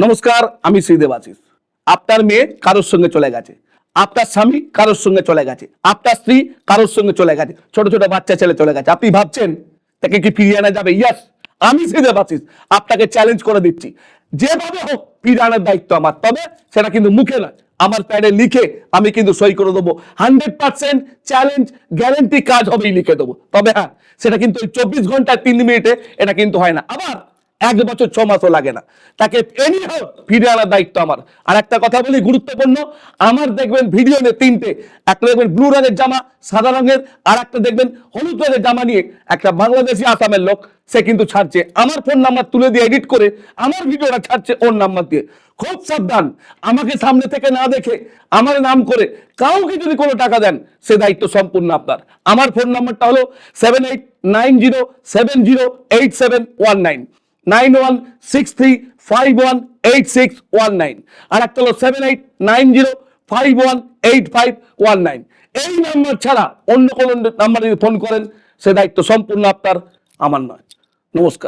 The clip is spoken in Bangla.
নমস্কার, আমি শ্রীদেবাশিস। আপনার মেয়ে কারোর সঙ্গে চলে গেছে, আপনার স্বামী কারোর সঙ্গে চলে গেছে, আপনার স্ত্রী কারোর সঙ্গে চলে গেছে, ছোট ছোট বাচ্চা ছেলে চলে গেছে। আপনি ভাবছেন তাকে কি ফিরিয়ে আনা যাবে? ইয়াস, আমি শ্রীদেবাশিস আপনাকে চ্যালেঞ্জ করে দিচ্ছি, যেভাবে হোক ফিরিয়ে আনার দায়িত্ব আমার। তবে সেটা কিন্তু মুখে নয়, আমার প্যাডে লিখে আমি কিন্তু সই করে দেবো। 100% চ্যালেঞ্জ গ্যারেন্টি কাজ হবেই লিখে দেবো। তবে হ্যাঁ, সেটা কিন্তু 24 ঘন্টায় 3 মিনিটে এটা কিন্তু হয় না। আবার 1 বছর 6 মাসও লাগে না। তাকে এনি হাউ ফিরে আনার দায়িত্ব আমার। আর একটা কথা বলি গুরুত্বপূর্ণ, আমার দেখবেন ভিডিও নিয়ে 3টে, একটা দেখবেন ব্লু রঙের জামা, সাদা রঙের, আর একটা দেখবেন হলুদ রঙের জামা নিয়ে একটা বাংলাদেশি আসামের লোক, সে কিন্তু ছাড়ছে আমার ফোন নাম্বার তুলে দিয়ে এডিট করে আমার ভিডিওটা ছাড়ছে ওর নাম্বার দিয়ে। খুব সাবধান, আমাকে সামনে থেকে না দেখে আমার নাম করে কাউকে যদি কোনো টাকা দেন, সে দায়িত্ব সম্পূর্ণ আপনার। আমার ফোন নাম্বারটা হলো 7890708719, 9163518619, আর একটা হলো 7890518519। এই নাম্বার ছাড়া অন্য কোনো নাম্বারে ফোন করেন, সে দায়িত্ব সম্পূর্ণ আপনার, আমার নয়। নমস্কার।